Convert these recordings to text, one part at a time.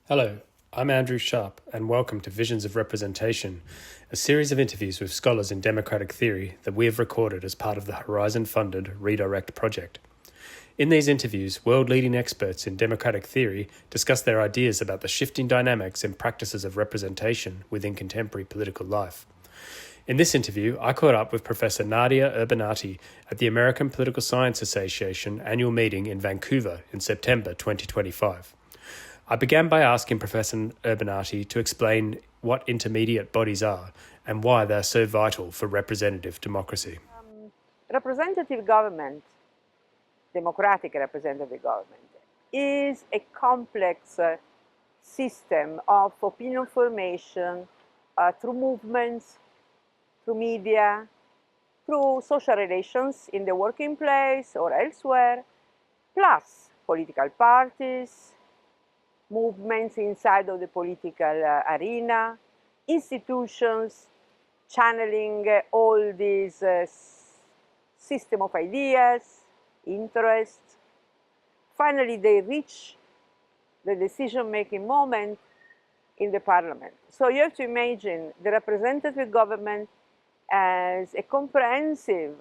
Hello, I'm Andrew Schaap, and welcome to Visions of Representation, a series of interviews with scholars in democratic theory that we have recorded as part of the Horizon-funded Redirect project. In these interviews, world-leading experts in democratic theory discuss their ideas about the shifting dynamics and practices of representation within contemporary political life. In this interview, I caught up with Professor Nadia Urbinati at the American Political Science Association annual meeting in Vancouver in September 2025. I began by asking Professor Urbinati to explain what intermediate bodies are and why they're so vital for representative democracy. Representative government, democratic representative government, is a complex system of opinion formation through movements, through media, through social relations in the working place or elsewhere, plus political parties, movements inside of the political arena, institutions channeling all these system of ideas, interests. Finally, they reach the decision-making moment in the parliament. So you have to imagine the representative government as a comprehensive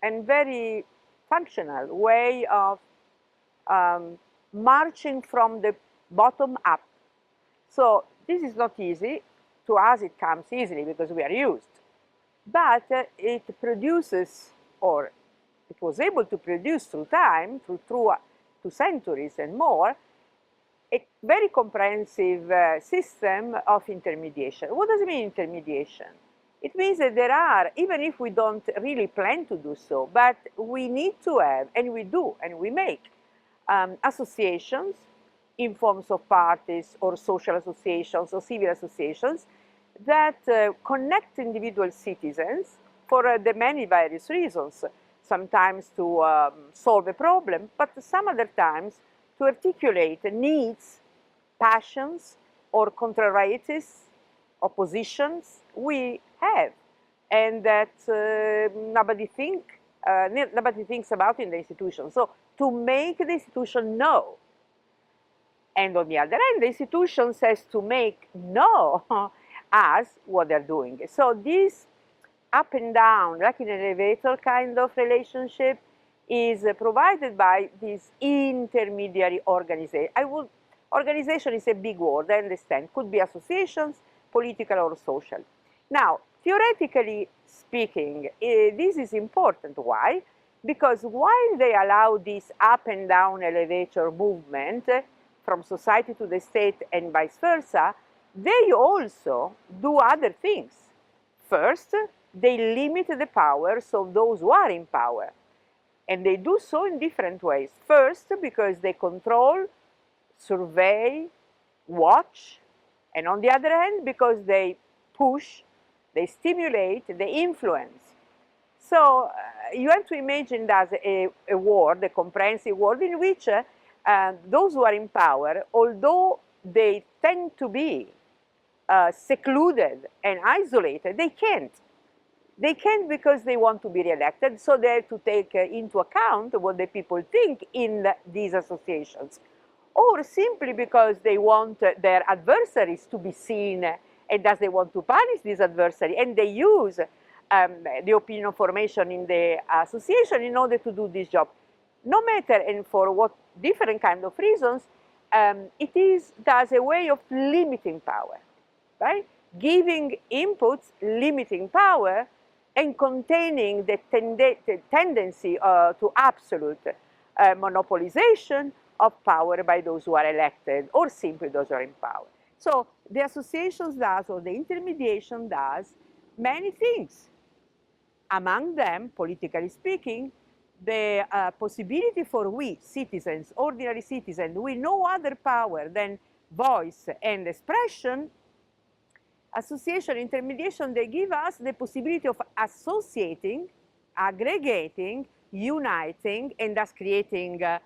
and very functional way of marching from the bottom up. So this is not easy. To us it comes easily because we are used. But it produces, or it was able to produce through time, through 2 centuries and more, a very comprehensive system of intermediation. What does it mean, intermediation? It means that there are, even if we don't really plan to do so, but we need to have, and we do, and we make, associations in forms of parties or social associations or civil associations that connect individual citizens for the many various reasons, sometimes to solve a problem, but some other times to articulate needs, passions, or contrarieties, oppositions we have, and that nobody thinks about in the institution. So to make the institution know. And on the other hand, the institution says to make know us what they're doing. So this up and down, like in an elevator kind of relationship, is provided by this intermediary organization. Organization is a big word, I understand. Could be associations, political or social. Now, theoretically speaking, this is important. Why? Because while they allow this up and down elevator movement from society to the state and vice versa, they also do other things. First, they limit the powers of those who are in power. And they do so in different ways. First, because they control, survey, watch, and on the other hand, because they push, they stimulate, they influence. So you have to imagine that a world, a comprehensive world in which those who are in power, although they tend to be secluded and isolated, they can't. They can't because they want to be re-elected, so they have to take into account what the people think in these associations. Or simply because they want their adversaries to be seen, and thus they want to punish this adversary, and they use the opinion formation in the association in order to do this job. No matter and for what different kind of reasons, it is thus a way of limiting power, right? Giving inputs, limiting power, and containing the tendency to absolute monopolization of power by those who are elected or simply those who are in power. So the associations does, or the intermediation does, many things. Among them, politically speaking, the possibility for we, citizens, ordinary citizens, with no other power than voice and expression, association, intermediation, they give us the possibility of associating, aggregating, uniting, and thus creating a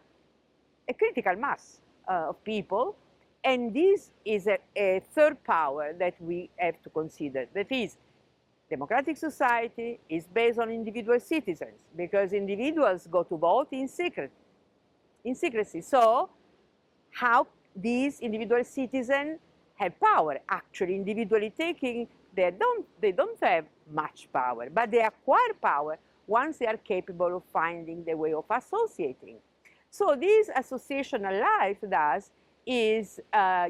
critical mass of people. And this is a third power that we have to consider. That is, democratic society is based on individual citizens because individuals go to vote in secrecy. So how these individual citizens have power. Actually, individually taking, they don't have much power, but they acquire power once they are capable of finding the way of associating. So this associational life thus is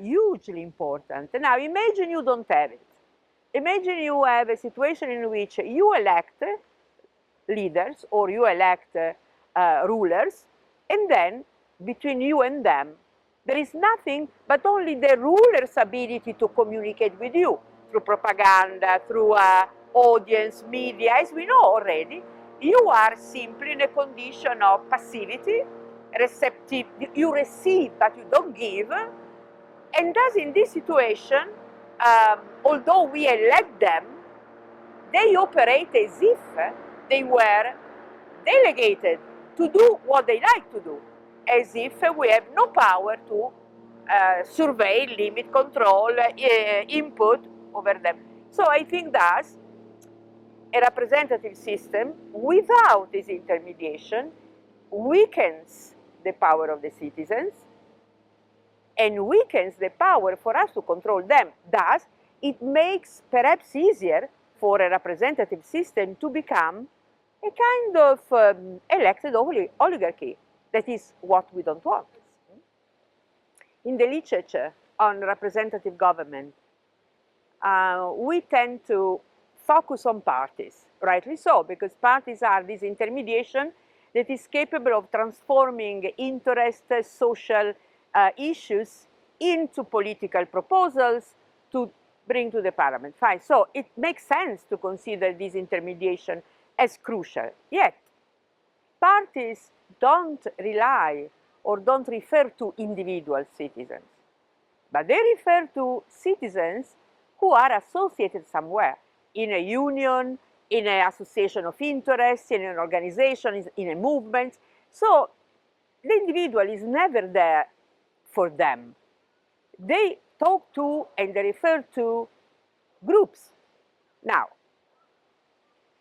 hugely important. Now imagine you don't have it. Imagine you have a situation in which you elect leaders or you elect rulers, and then between you and them, there is nothing but only the ruler's ability to communicate with you through propaganda, through audience, media. As we know already, you are simply in a condition of passivity, receptive. You receive, but you don't give. And thus, in this situation, although we elect them, they operate as if they were delegated to do what they like to do, as if we have no power to survey, limit, control, input over them. So I think thus a representative system without this intermediation weakens the power of the citizens and weakens the power for us to control them. Thus, it makes perhaps easier for a representative system to become a kind of elected oligarchy. That is what we don't want. In the literature on representative government, we tend to focus on parties, rightly so, because parties are this intermediation that is capable of transforming interest, social issues into political proposals to bring to the parliament. Fine. So it makes sense to consider this intermediation as crucial. Yet, parties don't rely or don't refer to individual citizens, but they refer to citizens who are associated somewhere, in a union, in an association of interests, in an organization, in a movement. So the individual is never there for them. They talk to and they refer to groups. Now,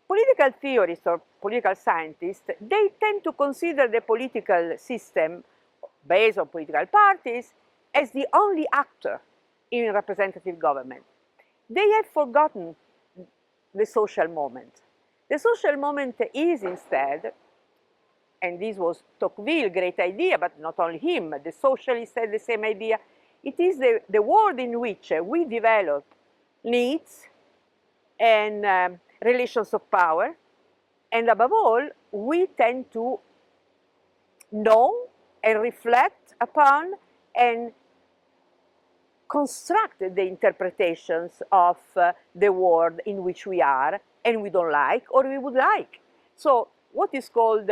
political theorists or political scientists, they tend to consider the political system based on political parties as the only actor in representative government. They have forgotten the social moment. The social moment is instead, and this was Tocqueville's great idea, but not only him, the socialists had the same idea, it is the world in which we develop needs and relations of power, and above all, we tend to know and reflect upon and construct the interpretations of the world in which we are and we don't like or we would like. So what is called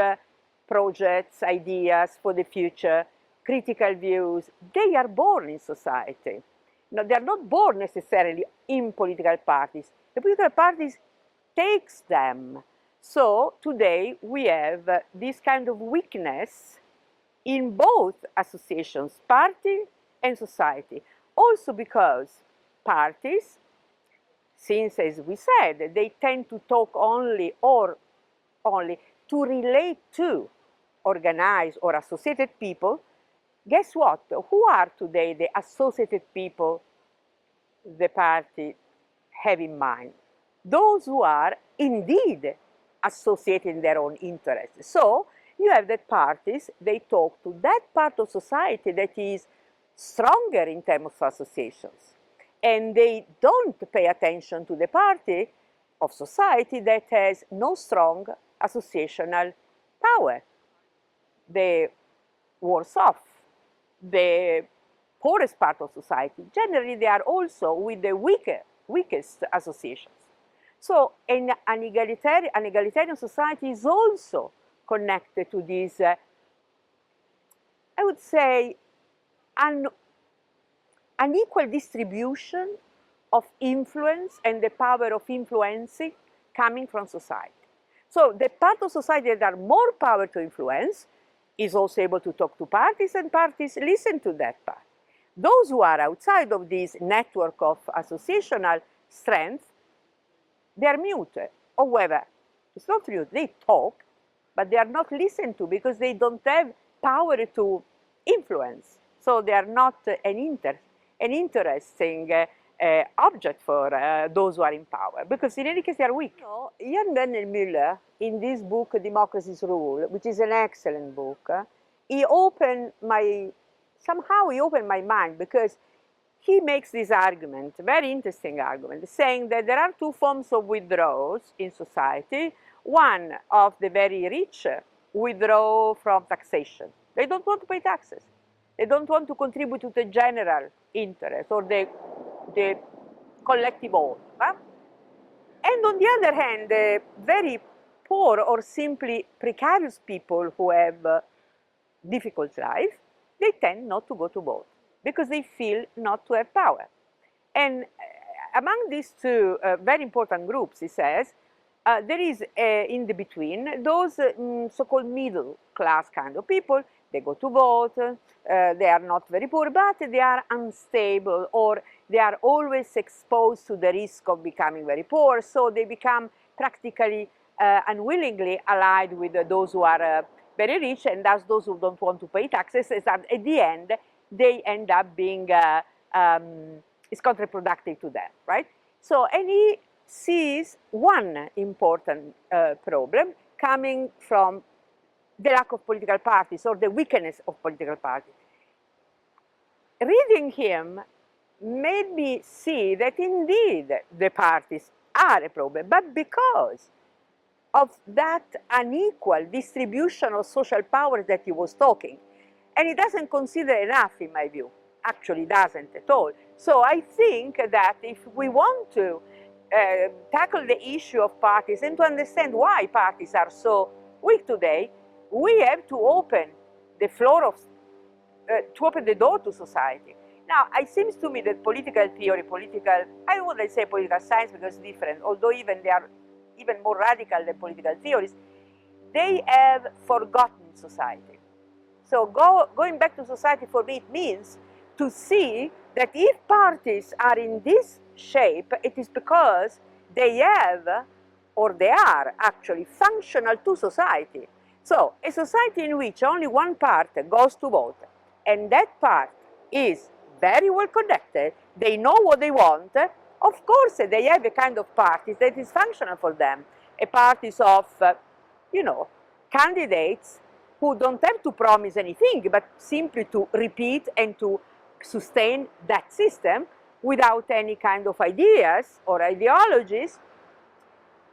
projects, ideas for the future, critical views, they are born in society. Now, they are not born necessarily in political parties. The political parties takes them. So today we have this kind of weakness in both associations, party and society. Also because parties, since as we said, they tend to talk only to relate to organized or associated people, guess what? Who are today the associated people the party have in mind? Those who are indeed associated in their own interests. So you have that parties, they talk to that part of society that is stronger in terms of associations. And they don't pay attention to the party of society that has no strong associational power. The worse off, the poorest part of society, generally they are also with the weakest associations. So an egalitarian society is also connected to this, I would say, unequal distribution of influence and the power of influencing coming from society. So the part of society that are more power to influence is also able to talk to parties, and parties listen to that part. Those who are outside of this network of associational strength, they are mute. However, it's not mute, they talk, but they are not listened to because they don't have power to influence. So they are not an interesting object for those who are in power, because in any case they are weak. Ian Daniel Müller, in this book, Democracy's Rule, which is an excellent book, somehow he opened my mind, because he makes this argument, very interesting argument, saying that there are two forms of withdrawals in society. One of the very rich withdraw from taxation. They don't want to pay taxes. They don't want to contribute to the general interest or the collective whole. And on the other hand, the very poor or simply precarious people who have difficult life, they tend not to go to vote because they feel not to have power. And among these two very important groups, he says, there is in the between those so-called middle class kind of people. They go to vote, they are not very poor, but they are unstable, or they are always exposed to the risk of becoming very poor, so they become practically unwillingly allied with those who are very rich, and thus those who don't want to pay taxes, at the end they end up being it's counterproductive to them, right? So, and he sees one important problem coming from the lack of political parties or the weakness of political parties. Reading him made me see that indeed the parties are a problem, but because of that unequal distribution of social power that he was talking. And he doesn't consider enough, in my view, actually doesn't at all. So I think that if we want to tackle the issue of parties and to understand why parties are so weak today, we have to open the floor of, to open the door to society. Now, it seems to me that political theory, I wouldn't say political science because it's different, although even they are even more radical than political theories, they have forgotten society. So going back to society for me, it means to see that if parties are in this shape, it is because they have, or they are actually functional to society. So a society in which only one part goes to vote, and that part is very well connected, they know what they want, of course they have a kind of parties that is functional for them, a parties of, candidates who don't have to promise anything, but simply to repeat and to sustain that system without any kind of ideas or ideologies.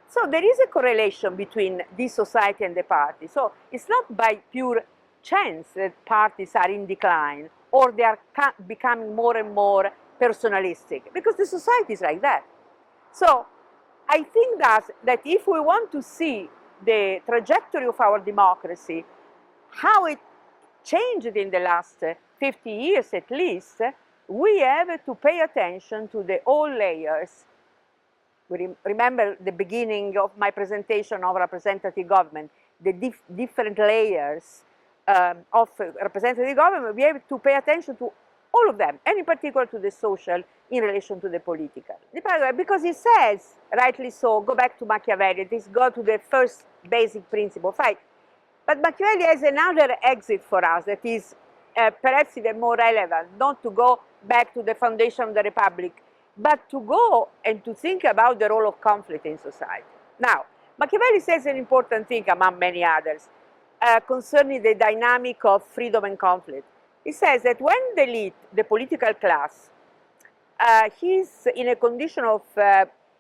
So there is a correlation between this society and the party. So it's not by pure chance that parties are in decline or they are becoming more and more personalistic, because the society is like that. So I think that if we want to see the trajectory of our democracy, how it changed in the last 50 years at least, we have to pay attention to the all layers. Remember the beginning of my presentation of representative government, the different layers of representative government. We have to pay attention to all of them, and in particular to the social in relation to the political. Because he says, rightly so, go back to Machiavelli, this go to the first basic principle, fine. But Machiavelli has another exit for us that is perhaps even more relevant, not to go back to the foundation of the Republic, but to go and to think about the role of conflict in society. Now, Machiavelli says an important thing among many others concerning the dynamic of freedom and conflict. He says that when the elite, the political class, he's in a condition of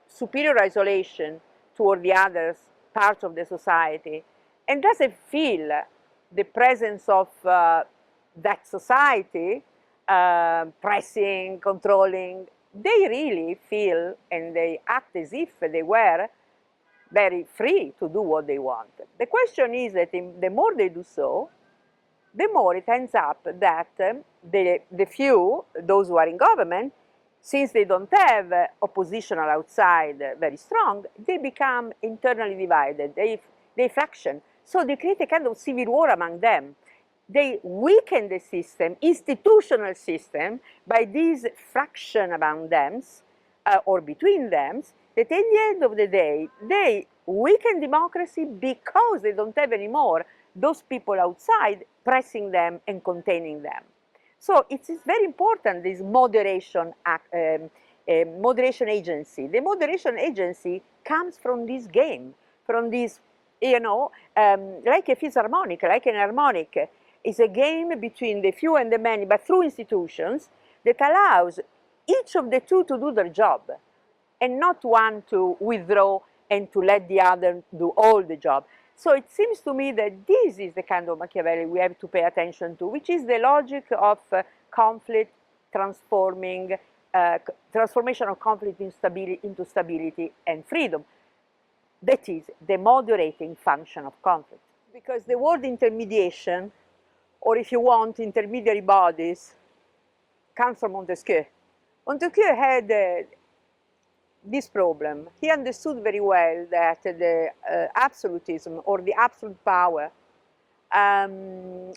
superior isolation toward the other parts of the society and doesn't feel the presence of that society pressing, controlling, they really feel and they act as if they were very free to do what they want. The question is that the more they do so, the more it ends up that the few, those who are in government, since they don't have oppositional outside very strong, they become internally divided, they faction. So they create a kind of civil war among them. They weaken the system, institutional system, by this fraction among them, or between them, that at the end of the day, they weaken democracy because they don't have anymore those people outside pressing them and containing them. So it's very important, this moderation agency. The moderation agency comes from this game, from this, like a fisharmonic, like an harmonic. It's a game between the few and the many, but through institutions that allows each of the two to do their job, and not one to withdraw and to let the other do all the job. So it seems to me that this is the kind of Machiavelli we have to pay attention to, which is the logic of conflict transformation of conflict into stability and freedom. That is the moderating function of conflict. Because the word intermediation, or if you want, intermediary bodies, comes from Montesquieu. Montesquieu had this problem. He understood very well that the absolutism or the absolute power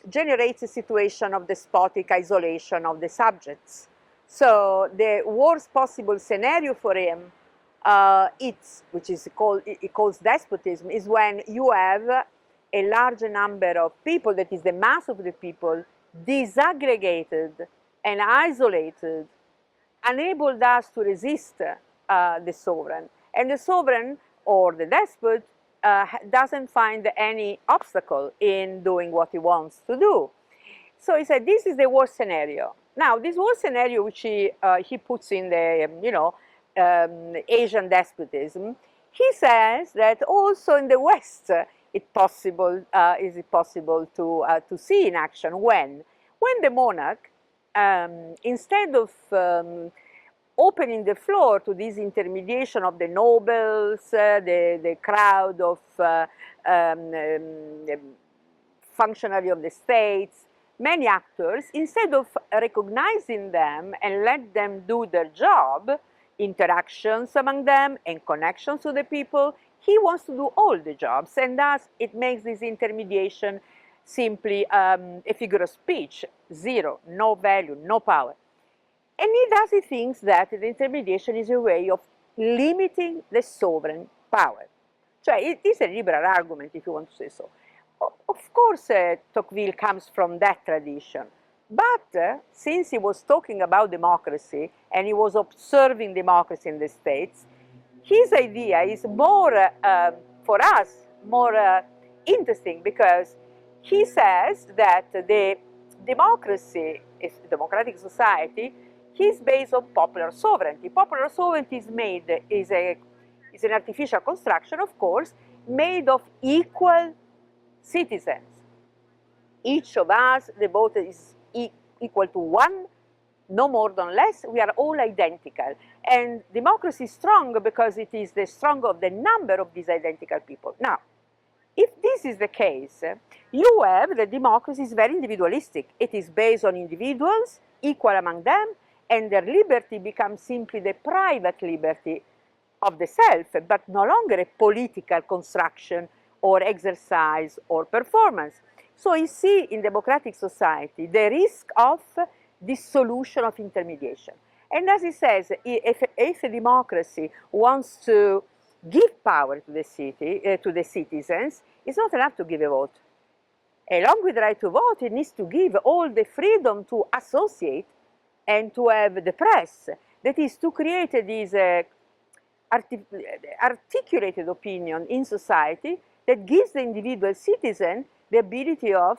generates a situation of despotic isolation of the subjects. So the worst possible scenario for him, which is he calls despotism, is when you have a large number of people, that is the mass of the people, disaggregated and isolated, enabled us to resist the sovereign. And the sovereign or the despot doesn't find any obstacle in doing what he wants to do. So he said, this is the worst scenario. Now, this worst scenario, which he puts in the, Asian despotism, he says that also in the West, is it possible to see in action when the monarch, instead of opening the floor to this intermediation of the nobles, the crowd of functionaries of the states, many actors, instead of recognizing them and let them do their job, interactions among them and connections to the people, he wants to do all the jobs, and thus it makes this intermediation simply a figure of speech, zero, no value, no power. And he thinks that the intermediation is a way of limiting the sovereign power. Cioè, it is a liberal argument, if you want to say so. Of course, Tocqueville comes from that tradition. But since he was talking about democracy and he was observing democracy in the states, his idea is more, for us, more interesting, because he says that the democracy, is a democratic society, is based on popular sovereignty. Popular sovereignty is an artificial construction, of course, made of equal citizens. Each of us, the vote is equal to one, no more than less. We are all identical. And democracy is strong because it is the strong of the number of these identical people. Now, if this is the case, you have that democracy is very individualistic. It is based on individuals, equal among them, and their liberty becomes simply the private liberty of the self, but no longer a political construction or exercise or performance. So you see in democratic society the risk of dissolution of intermediation. And as he says, if a democracy wants to give power to the citizens, it's not enough to give a vote. Along with the right to vote, it needs to give all the freedom to associate and to have the press. That is, to create this articulated opinion in society that gives the individual citizen the ability of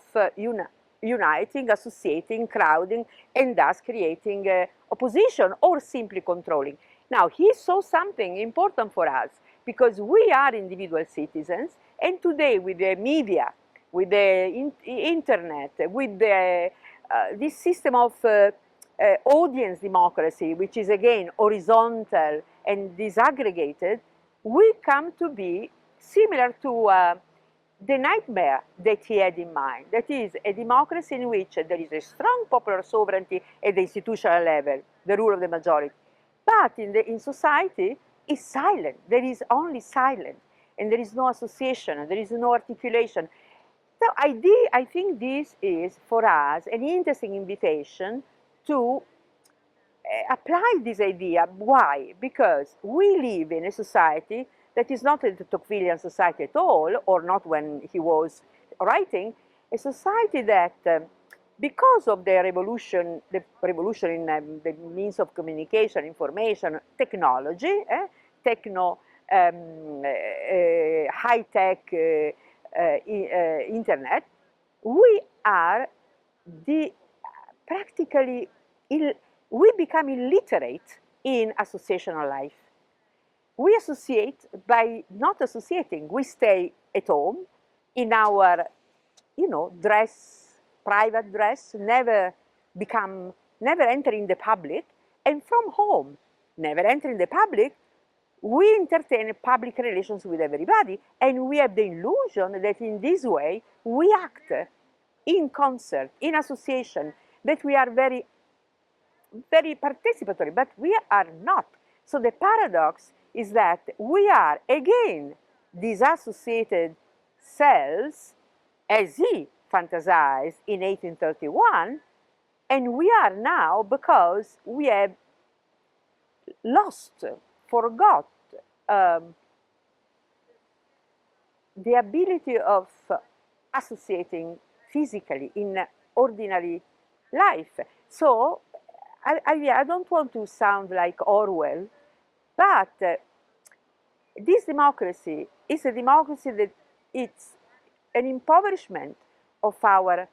uniting, associating, crowding, and thus creating opposition or simply controlling. Now, he saw something important for us, because we are individual citizens, and today with the media, with the internet, with this system of audience democracy, which is again horizontal and disaggregated, we come to be similar to the nightmare that he had in mind. That is, a democracy in which there is a strong popular sovereignty at the institutional level, the rule of the majority. But in society, it's silent. There is only silence, and there is no association, there is no articulation. So I think this is, for us, an interesting invitation to apply this idea. Why? Because we live in a society that is not a Tocquevillian society at all, or not when he was writing, a society that because of the revolution in the means of communication, information, technology, high-tech internet, we are practically, we become illiterate in associational life. We associate by not associating. We stay at home in our, private dress, never entering the public, and from home, never entering the public, we entertain public relations with everybody, and we have the illusion that in this way we act in concert, in association, that we are very, very participatory, but we are not. So the paradox is that we are again disassociated selves as he fantasized in 1831, and we are now because we have forgot the ability of associating physically in ordinary life. So I don't want to sound like Orwell, but this democracy is a democracy that it's an impoverishment of our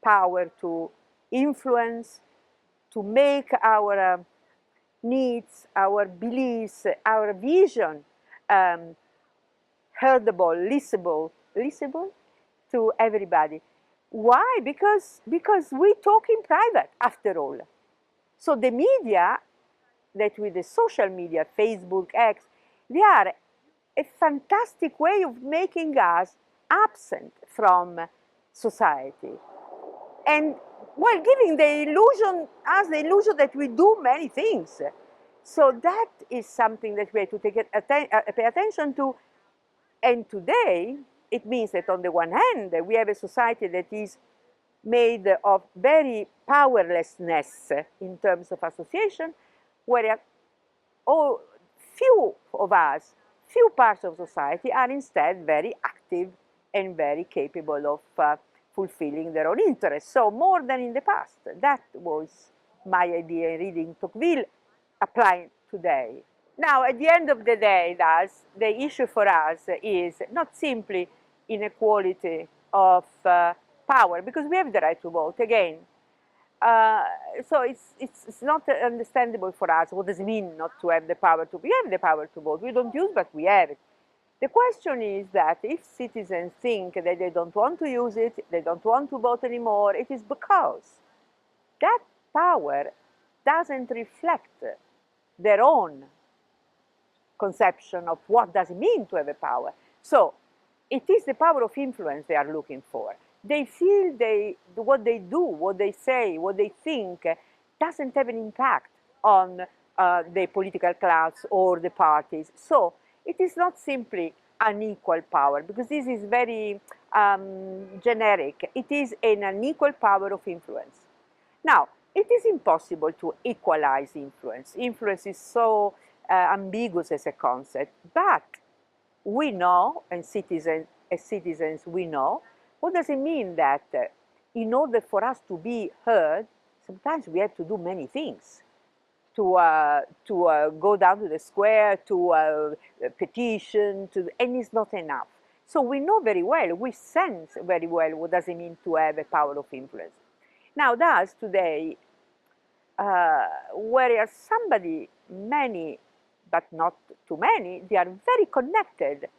power to influence, to make our needs, our beliefs, our vision heardable, listenable to everybody. Why? Because we talk in private, after all. So the media, that with the social media, Facebook, X, they are a fantastic way of making us absent from society. And while giving us the illusion that we do many things. So that is something that we have to pay attention to. And today, it means that on the one hand, we have a society that is made of very powerlessness in terms of association, where few parts of society are instead very active and very capable of fulfilling their own interests. So more than in the past. That was my idea in reading Tocqueville, applying today. Now, at the end of the day, thus, the issue for us is not simply inequality of power, because we have the right to vote, again. So it's not understandable for us. What does it mean not to have the power to? We have the power to vote. We don't use, but we have it. The question is that if citizens think that they don't want to use it, they don't want to vote anymore, it is because that power doesn't reflect their own conception of what does it mean to have a power. So it is the power of influence they are looking for. They feel what they do, what they say, what they think doesn't have an impact on the political class or the parties. So it is not simply unequal power, because this is very generic. It is an unequal power of influence. Now, it is impossible to equalize influence. Influence is so ambiguous as a concept, but we know, and as citizens we know, what does it mean that in order for us to be heard, sometimes we have to do many things. To go down to the square, to petition, and it's not enough. So we know very well, we sense very well what does it mean to have a power of influence. Now, thus, today, whereas many, but not too many, they are very connected.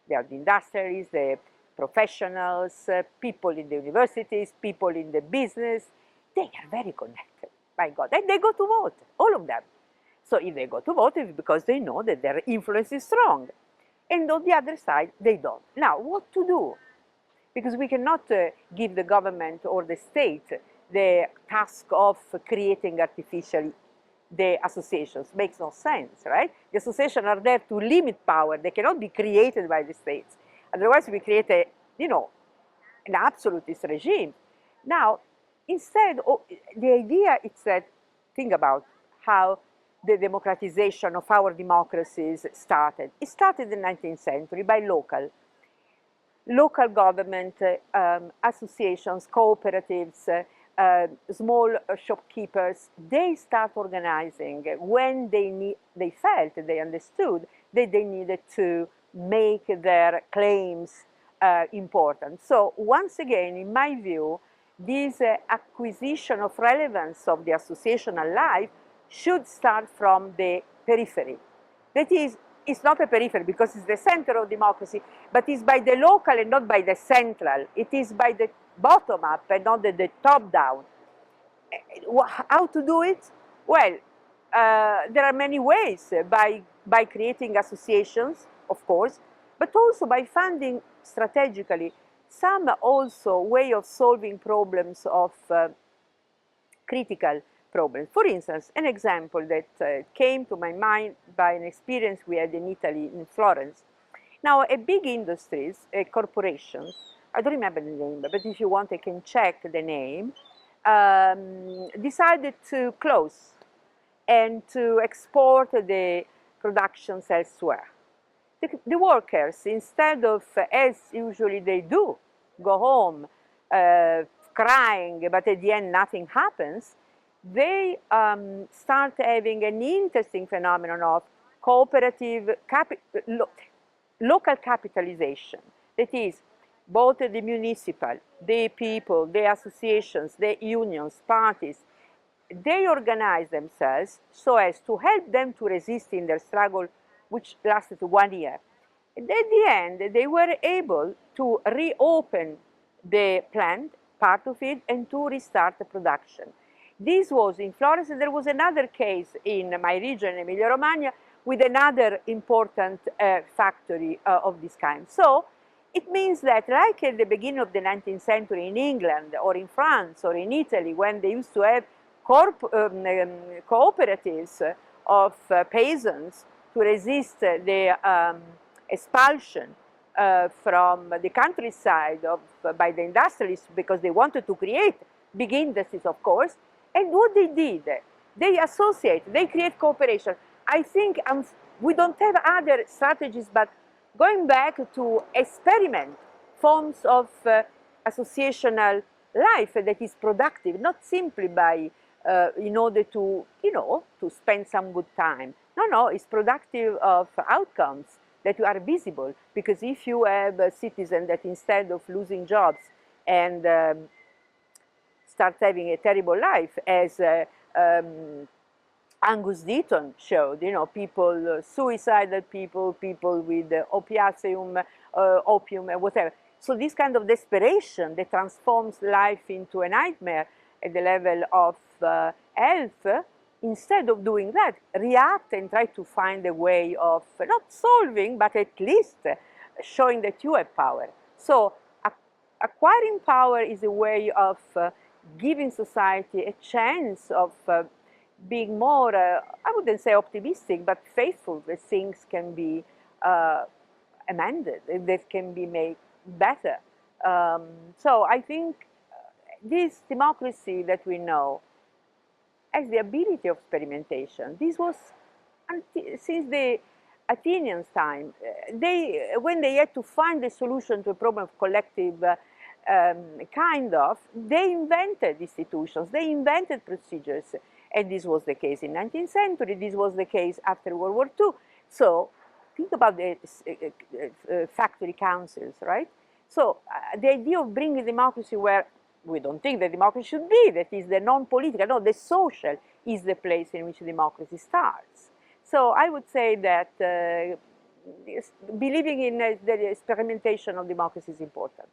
They are the industrialists, the professionals, people in the universities, people in the business. They are very connected, by God. And they go to vote, all of them. So if they go to vote, it's because they know that their influence is strong. And on the other side, they don't. Now, what to do? Because we cannot give the government or the state the task of creating artificially the associations. Makes no sense, right? The associations are there to limit power. They cannot be created by the states. Otherwise, we create an absolutist regime. Now, instead, the idea is that, think about how the democratization of our democracies started. It started in the 19th century by local local government associations, cooperatives, small shopkeepers, they start organizing when they felt, they understood that they needed to make their claims important. So once again, in my view, this acquisition of relevance of the associational life should start from the periphery. That is, it's not a periphery because it's the center of democracy, but it's by the local and not by the central. It is by the bottom up and not the top down. How to do it? Well, there are many ways by creating associations, of course, but also by funding strategically. Some also way of solving problems of critical problems. For instance, an example that came to my mind by an experience we had in Italy, in Florence. Now, a big industries, a corporation, I don't remember the name, but if you want, I can check the name, decided to close and to export the productions elsewhere. The workers, instead of, as usually they do, go home crying, but at the end nothing happens, they start having an interesting phenomenon of cooperative, local capitalization. That is, both the municipal, the people, the associations, the unions, parties, they organize themselves so as to help them to resist in their struggle, which lasted 1 year. And at the end, they were able to reopen the plant, part of it, and to restart the production. This was in Florence, and there was another case in my region, Emilia-Romagna, with another important factory of this kind. So it means that, like at the beginning of the 19th century in England or in France or in Italy, when they used to have cooperatives of peasants to resist the expulsion from the countryside by the industrialists, because they wanted to create big industries, of course. And what they did, they associate, they create cooperation. I think we don't have other strategies, but going back to experiment forms of associational life that is productive, not simply by in order to, to spend some good time. No, it's productive of outcomes that are visible, because if you have a citizen that instead of losing jobs and start having a terrible life, as Angus Deaton showed, people, suicidal people, people with opium, and whatever. So this kind of desperation that transforms life into a nightmare at the level of health, instead of doing that, react and try to find a way of not solving, but at least showing that you have power. So acquiring power is a way of giving society a chance of being more, I wouldn't say optimistic, but faithful that things can be amended, that can be made better. So I think this democracy that we know has the ability of experimentation. This was since the Athenians' time. When they had to find a solution to a problem of collective they invented institutions, they invented procedures. And this was the case in the 19th century, this was the case after World War II. So think about the factory councils, right? So the idea of bringing democracy where we don't think that democracy should be, that is the non-political, no, the social is the place in which democracy starts. So I would say that believing in the experimentation of democracy is important.